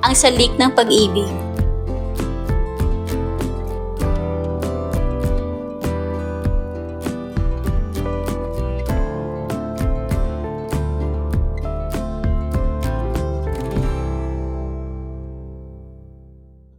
Ang salik ng pag-ibig.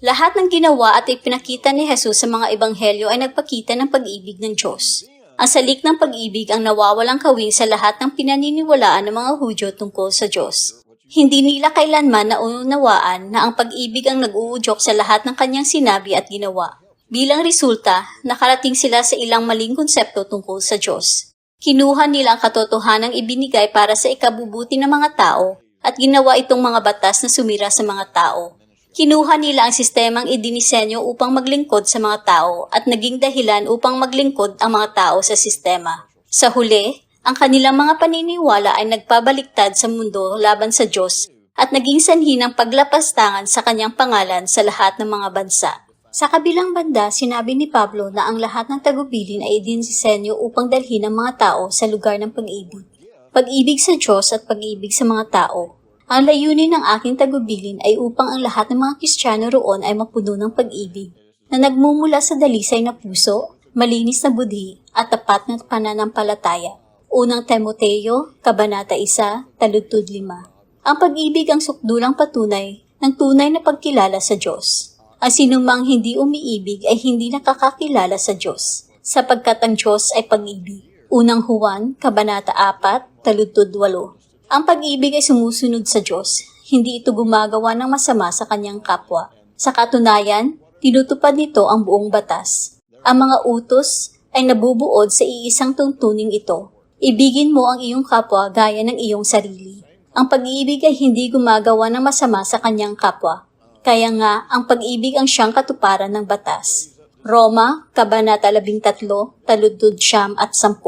Lahat ng ginawa at ipinakita ni Jesus sa mga ebanghelyo ay nagpakita ng pag-ibig ng Diyos. Ang salik ng pag-ibig ang nawawalang kawing sa lahat ng pinaniniwalaan ng mga Hudyo tungkol sa Diyos. Hindi nila kailanman naunawaan na ang pag-ibig ang nag-uudyok sa lahat ng kanyang sinabi at ginawa. Bilang resulta, nakarating sila sa ilang maling konsepto tungkol sa Diyos. Kinuha nila ang katotohanang ibinigay para sa ikabubuti ng mga tao at ginawa itong mga batas na sumira sa mga tao. Kinuha nila ang sistemang idinisenyo upang maglingkod sa mga tao at naging dahilan upang maglingkod ang mga tao sa sistema. Sa huli, ang kanilang mga paniniwala ay nagpabaliktad sa mundo laban sa Diyos at naging sanhi ng paglapastangan sa kanyang pangalan sa lahat ng mga bansa. Sa kabilang banda, sinabi ni Pablo na ang lahat ng tagubilin ay idinisenyo upang dalhin ang mga tao sa lugar ng pag-ibig. Pag-ibig sa Diyos at pag-ibig sa mga tao. Ang layunin ng aking tagubilin ay upang ang lahat ng mga Kristiyano roon ay mapuno ng pag-ibig na nagmumula sa dalisay na puso, malinis na budhi at tapat na pananampalataya. Unang Timoteo, Kabanata 1, Taludtod 5. Ang pag-ibig ang sukdulang patunay ng tunay na pagkilala sa Diyos. Ang sinumang hindi umiibig ay hindi nakakakilala sa Diyos, sapagkat ang Diyos ay pag-ibig. Unang Juan, Kabanata 4, Taludtod 8. Ang pag-ibig ay sumusunod sa Diyos. Hindi ito gumagawa ng masama sa kanyang kapwa. Sa katunayan, tinutupad nito ang buong batas. Ang mga utos ay nabubuod sa iisang tuntuning ito. Ibigin mo ang iyong kapwa gaya ng iyong sarili. Ang pag-ibig ay hindi gumagawa ng masama sa kanyang kapwa. Kaya nga, ang pag-ibig ang siyang katuparan ng batas. Roma, Kabanata 13, Taludtod 9 at 10.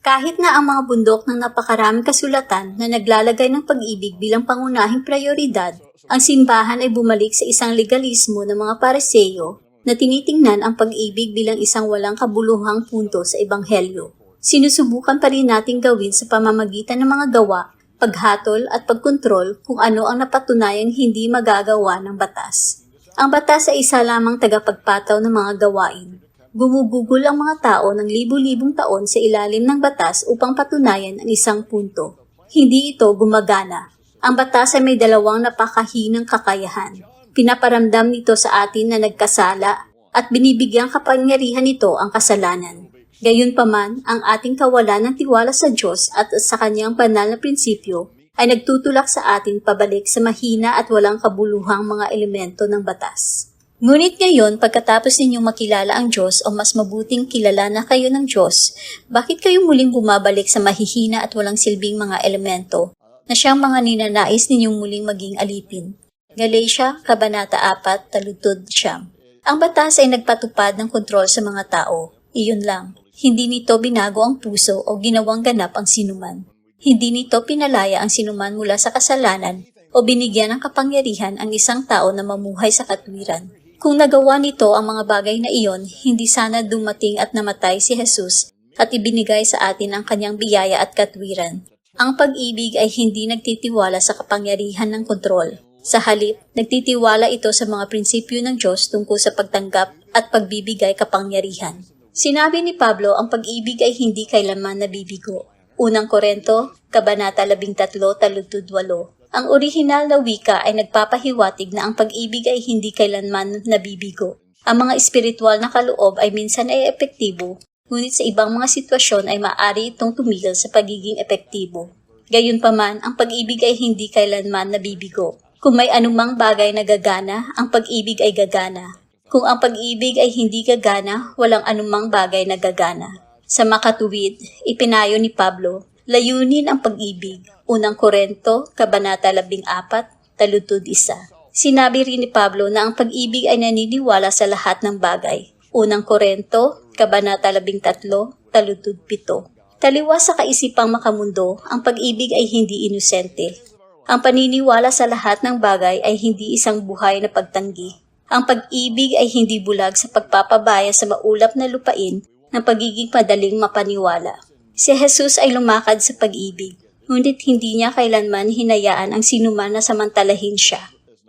Kahit na ang mga bundok ng napakaraming kasulatan na naglalagay ng pag-ibig bilang pangunahing prioridad, ang simbahan ay bumalik sa isang legalismo ng mga Pariseo na tinitingnan ang pag-ibig bilang isang walang kabuluhang punto sa ebanghelyo. Sinusubukan pa rin nating gawin sa pamamagitan ng mga gawa, paghatol at pagkontrol kung ano ang napatunayang hindi magagawa ng batas. Ang batas ay isa lamang tagapagpataw ng mga gawain. Gumugugol ang mga tao ng libu-libong taon sa ilalim ng batas upang patunayan ang isang punto. Hindi ito gumagana. Ang batas ay may dalawang napakahinang kakayahan. Pinaparamdam nito sa atin na nagkasala at binibigyang kapangyarihan nito ang kasalanan. Gayunpaman, ang ating kawalan ng tiwala sa Diyos at sa kanyang banal na prinsipyo ay nagtutulak sa atin pabalik sa mahina at walang kabuluhang mga elemento ng batas. Ngunit ngayon, pagkatapos ninyong makilala ang Diyos o mas mabuting kilala na kayo ng Diyos, bakit kayo muling bumabalik sa mahihina at walang silbing mga elemento na siyang mga ninanais ninyong muling maging alipin? Galatia, Kabanata 4, Taludtod 9. Ang batas ay nagpatupad ng kontrol sa mga tao. Iyon lang. Hindi nito binago ang puso o ginawang ganap ang sinuman. Hindi nito pinalaya ang sinuman mula sa kasalanan o binigyan ng kapangyarihan ang isang tao na mamuhay sa katwiran. Kung nagawa nito ang mga bagay na iyon, hindi sana dumating at namatay si Jesus at ibinigay sa atin ang kanyang biyaya at katwiran. Ang pag-ibig ay hindi nagtitiwala sa kapangyarihan ng kontrol. Sa halip, nagtitiwala ito sa mga prinsipyo ng Diyos tungkol sa pagtanggap at pagbibigay kapangyarihan. Sinabi ni Pablo, ang pag-ibig ay hindi kailanman nabibigo. Unang Korinto, Kabanata 13, Taludtod 8. Ang orihinal na wika ay nagpapahiwatig na ang pag-ibig ay hindi kailanman nabibigo. Ang mga espiritual na kaloob ay minsan ay epektibo, ngunit sa ibang mga sitwasyon ay maaari itong tumigil sa pagiging epektibo. Gayunpaman, ang pag-ibig ay hindi kailanman nabibigo. Kung may anumang bagay na gagana, ang pag-ibig ay gagana. Kung ang pag-ibig ay hindi gagana, walang anumang bagay na gagana. Sa makatuwid, ipinayo ni Pablo, layunin ang pag-ibig. Unang Korinto, Kabanata 14, Taludtod 1. Sinabi rin ni Pablo na ang pag-ibig ay naniniwala sa lahat ng bagay. Unang Korinto, Kabanata 13, Taludtod 7. Taliwas sa kaisipang makamundo, ang pag-ibig ay hindi inosente. Ang paniniwala sa lahat ng bagay ay hindi isang buhay na pagtanggi. Ang pag-ibig ay hindi bulag sa pagpapabaya sa maulap na lupain ng pagiging madaling mapaniwala. Si Jesus ay lumakad sa pag-ibig, ngunit hindi niya kailanman hinayaan ang sinuman na samantalahin siya.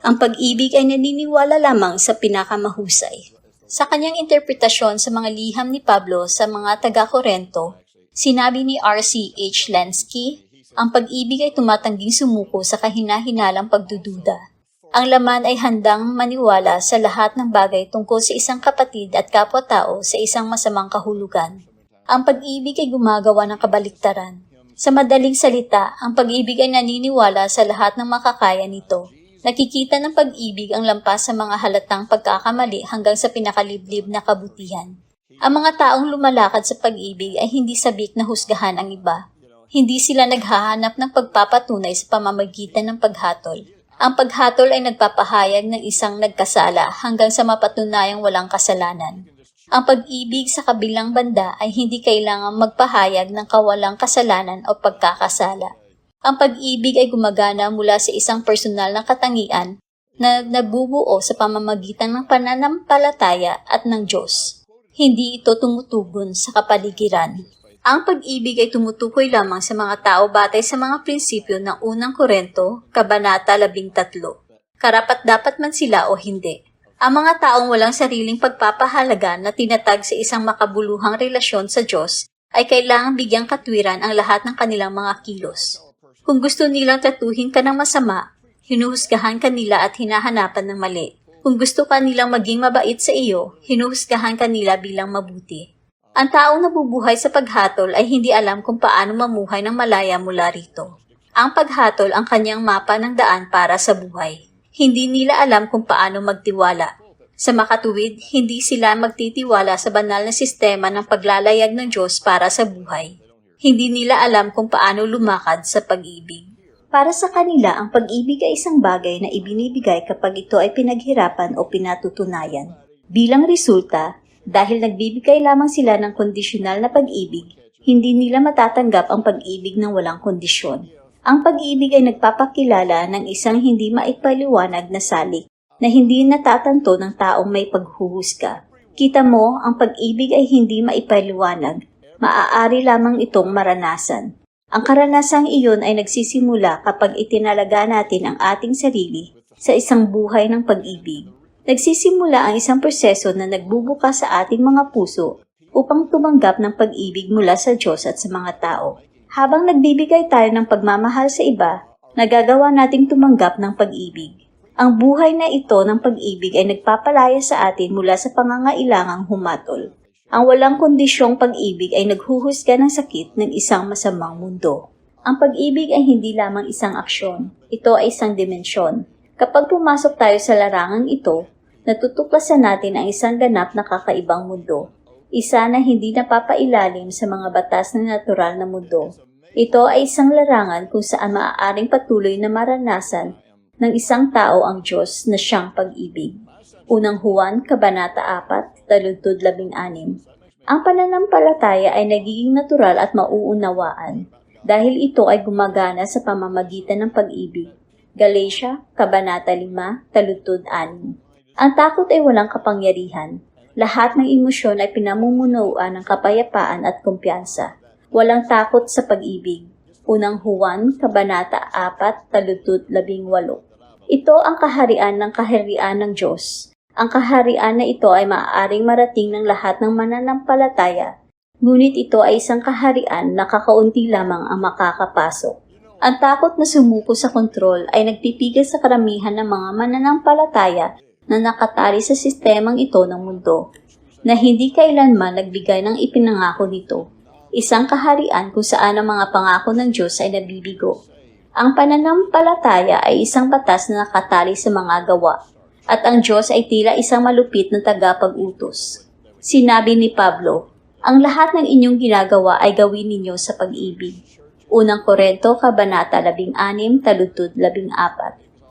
Ang pag-ibig ay naniniwala lamang sa pinakamahusay. Sa kanyang interpretasyon sa mga liham ni Pablo sa mga taga-Korento, sinabi ni R.C.H. Lenski, ang pag-ibig ay tumatangging sumuko sa kahina-hinalang pagdududa. Ang laman ay handang maniwala sa lahat ng bagay tungkol sa isang kapatid at kapwa-tao sa isang masamang kahulugan. Ang pag-ibig ay gumagawa ng kabaliktaran. Sa madaling salita, ang pag-ibig ay naniniwala sa lahat ng makakaya nito. Nakikita ng pag-ibig ang lampas sa mga halatang pagkakamali hanggang sa pinakaliblib na kabutihan. Ang mga taong lumalakad sa pag-ibig ay hindi sabik na husgahan ang iba. Hindi sila naghahanap ng pagpapatunay sa pamamagitan ng paghatol. Ang paghatol ay nagpapahayag ng isang nagkasala hanggang sa mapatunayang walang kasalanan. Ang pag-ibig sa kabilang banda ay hindi kailangang magpahayag ng kawalang kasalanan o pagkakasala. Ang pag-ibig ay gumagana mula sa isang personal na katangian na nabubuo sa pamamagitan ng pananampalataya at ng Diyos. Hindi ito tumutugon sa kapaligiran. Ang pag-ibig ay tumutukoy lamang sa mga tao batay sa mga prinsipyo ng unang Korento, Kabanata 13. Karapat-dapat man sila o hindi. Ang mga taong walang sariling pagpapahalaga na tinatag sa isang makabuluhang relasyon sa Diyos ay kailangang bigyang katwiran ang lahat ng kanilang mga kilos. Kung gusto nilang tatuhin ka ng masama, hinuhusgahan ka nila at hinahanapan ng mali. Kung gusto ka nilang maging mabait sa iyo, hinuhusgahan ka nila bilang mabuti. Ang taong nabubuhay sa paghatol ay hindi alam kung paano mamuhay ng malaya mula rito. Ang paghatol ang kanyang mapa ng daan para sa buhay. Hindi nila alam kung paano magtiwala. Sa makatuwid, hindi sila magtitiwala sa banal na sistema ng paglalayag ng Diyos para sa buhay. Hindi nila alam kung paano lumakad sa pag-ibig. Para sa kanila, ang pag-ibig ay isang bagay na ibinibigay kapag ito ay pinaghirapan o pinatutunayan. Bilang resulta, dahil nagbibigay lamang sila ng kondisyonal na pag-ibig, hindi nila matatanggap ang pag-ibig ng walang kondisyon. Ang pag-ibig ay nagpapakilala ng isang hindi maipaliwanag na salik na hindi natatanto ng taong may paghuhusga. Kita mo, ang pag-ibig ay hindi maipaliwanag. Maaari lamang itong maranasan. Ang karanasang iyon ay nagsisimula kapag itinalaga natin ang ating sarili sa isang buhay ng pag-ibig. Nagsisimula ang isang proseso na nagbubukas sa ating mga puso upang tumanggap ng pag-ibig mula sa Diyos at sa mga tao. Habang nagbibigay tayo ng pagmamahal sa iba, nagagawa nating tumanggap ng pag-ibig. Ang buhay na ito ng pag-ibig ay nagpapalaya sa atin mula sa pangangailangang humatol. Ang walang kondisyong pag-ibig ay naghuhusga ng sakit ng isang masamang mundo. Ang pag-ibig ay hindi lamang isang aksyon. Ito ay isang dimensyon. Kapag pumasok tayo sa larangang ito, natutuklasan natin ang isang ganap na kakaibang mundo. Isa na hindi napapailalim sa mga batas ng natural na mundo. Ito ay isang larangan kung saan maaaring patuloy na maranasan ng isang tao ang Diyos na siyang pag-ibig. Unang Juan, Kabanata 4, taludtod 16. Ang pananampalataya ay nagiging natural at mauunawaan dahil ito ay gumagana sa pamamagitan ng pag-ibig. Galatia, Kabanata 5, taludtod 6. Ang takot ay walang kapangyarihan. Lahat ng emosyon ay pinamumunuan ng kapayapaan at kumpiyansa. Walang takot sa pag-ibig. Unang Juan, Kabanata 4, taludtod 18. Ito ang kaharian ng kaharian ng Diyos. Ang kaharian na ito ay maaaring marating ng lahat ng mananampalataya, ngunit ito ay isang kaharian na kakaunti lamang ang makakapasok. Ang takot na sumuko sa kontrol ay nagpipigil sa karamihan ng mga mananampalataya na nakatali sa sistemang ito ng mundo, na hindi kailanman nagbigay ng ipinangako nito. Isang kaharian kung saan ang mga pangako ng Diyos ay nabibigo. Ang pananampalataya ay isang batas na nakatali sa mga gawa, at ang Diyos ay tila isang malupit na tagapag-utos. Sinabi ni Pablo, ang lahat ng inyong ginagawa ay gawin ninyo sa pag-ibig. Unang Korento, Kabanata 16, taludtod 14.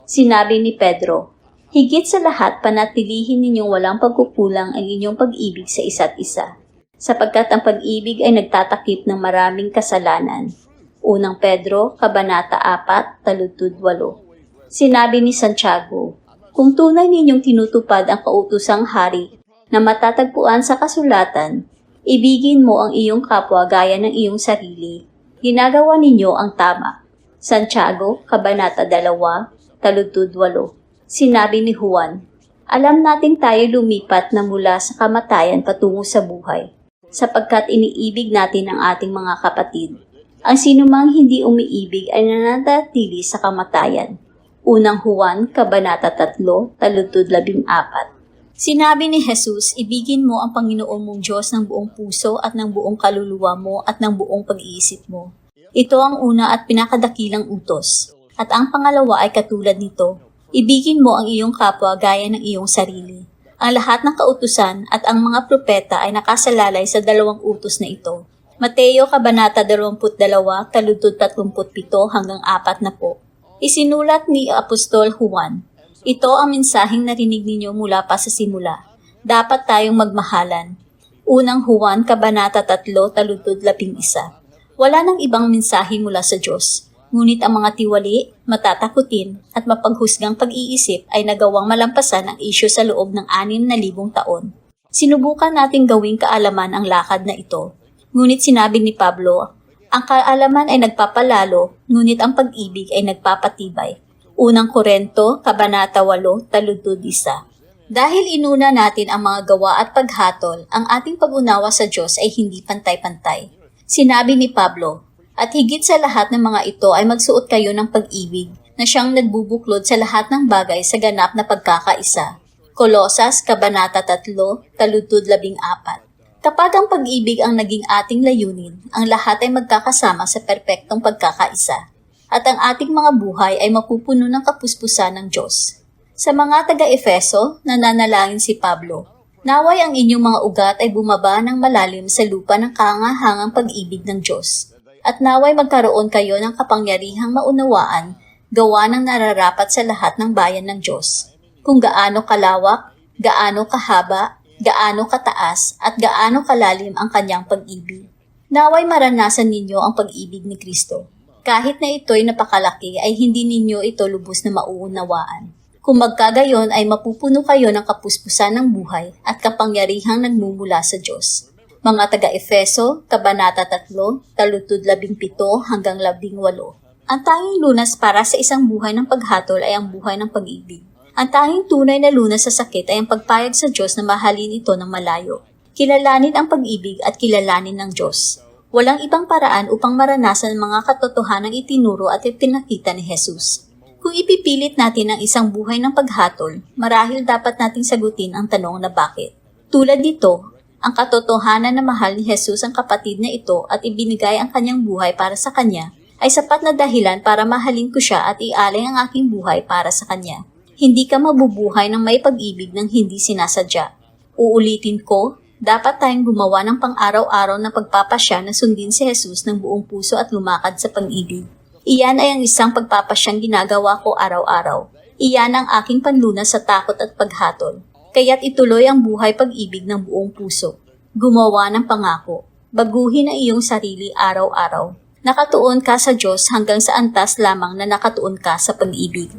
Sinabi ni Pedro, higit sa lahat, panatilihin ninyong walang pagkukulang ang inyong pag-ibig sa isa't isa, sapagkat ang pag-ibig ay nagtatakip ng maraming kasalanan. Unang Pedro, Kabanata 4, taludtod 8. Sinabi ni Santiago, kung tunay ninyong tinutupad ang kautusang hari na matatagpuan sa kasulatan, ibigin mo ang iyong kapwa gaya ng iyong sarili. Ginagawa ninyo ang tama. Santiago, Kabanata 2, taludtod 8. Sinabi ni Juan, "Alam nating tayo lumipat na mula sa kamatayan patungo sa buhay, sapagkat iniibig natin ang ating mga kapatid. Ang sinumang hindi umiibig ay nananatili sa kamatayan." Unang Juan, Kabanata 3, taludtod 14. Sinabi ni Jesus, ibigin mo ang Panginoon mong Diyos ng buong puso at ng buong kaluluwa mo at ng buong pag-iisip mo. Ito ang una at pinakadakilang utos. At ang pangalawa ay katulad nito, ibigin mo ang iyong kapwa gaya ng iyong sarili. Ang lahat ng kautusan at ang mga propeta ay nakasalalay sa dalawang utos na ito. Mateo Kabanata 22, taludtod 37 hanggang 40. Isinulat ni Apostol Juan. Ito ang mensaheng narinig ninyo mula pa sa simula. Dapat tayong magmahalan. Unang Juan, Kabanata 3, taludtod 11. Wala nang ibang mensahe mula sa Diyos. Ngunit ang mga tiwali, matatakutin, at mapaghusgang pag-iisip ay nagawang malampasan ang isyu sa loob ng 6,000 taon. Sinubukan nating gawing kaalaman ang lakad na ito. Ngunit sinabi ni Pablo, ang kaalaman ay nagpapalalo, ngunit ang pag-ibig ay nagpapatibay. Unang Korento, Kabanata 8, taludtod 1. Dahil inuna natin ang mga gawa at paghatol, ang ating pag-unawa sa Diyos ay hindi pantay-pantay. Sinabi ni Pablo, at higit sa lahat ng mga ito ay magsuot kayo ng pag-ibig, na siyang nagbubuklod sa lahat ng bagay sa ganap na pagkakaisa. Kolosas, Kabanata 3, taludtod 14. Kapag ang pag-ibig ang naging ating layunin, ang lahat ay magkakasama sa perpektong pagkakaisa. At ang ating mga buhay ay mapupuno ng kapuspusan ng Diyos. Sa mga taga-Efeso, nananalangin si Pablo, naway ang inyong mga ugat ay bumaba ng malalim sa lupa ng kahangahangang pag-ibig ng Diyos. At naway magkaroon kayo ng kapangyarihang maunawaan, gawa ng nararapat sa lahat ng bayan ng Diyos. Kung gaano kalawak, gaano kahaba, gaano kataas, at gaano kalalim ang kanyang pag-ibig. Naway maranasan ninyo ang pag-ibig ni Kristo. Kahit na ito'y napakalaki ay hindi ninyo ito lubos na mauunawaan. Kung magkagayon ay mapupuno kayo ng kapuspusan ng buhay at kapangyarihang nagmumula sa Diyos. Mga taga-Efeso, Kabanata 3, taludtod 17 hanggang 18. Ang tanging lunas para sa isang buhay ng paghatol ay ang buhay ng pag-ibig. Ang tanging tunay na lunas sa sakit ay ang pagpayag sa Diyos na mahalin ito ng malayo. Kilalanin ang pag-ibig at kilalanin ng Diyos. Walang ibang paraan upang maranasan ang mga katotohanang itinuro at ipinakita ni Jesus. Kung ipipilit natin ang isang buhay ng paghatol, marahil dapat nating sagutin ang tanong na bakit. Tulad dito, ang katotohanan na mahal ni Jesus ang kapatid na ito at ibinigay ang kanyang buhay para sa kanya ay sapat na dahilan para mahalin ko siya at ialay ang aking buhay para sa kanya. Hindi ka mabubuhay ng may pag-ibig ng hindi sinasadya. Uulitin ko, dapat tayong gumawa ng pang-araw-araw na pagpapasya na sundin si Jesus ng buong puso at lumakad sa pag-ibig. Iyan ay ang isang pagpapasyang ginagawa ko araw-araw. Iyan ang aking panlunas sa takot at paghatol. Kaya't ituloy ang buhay pag-ibig ng buong puso. Gumawa ng pangako. Baguhin ang iyong sarili araw-araw. Nakatuon ka sa Diyos hanggang sa antas lamang na nakatuon ka sa pag-ibig.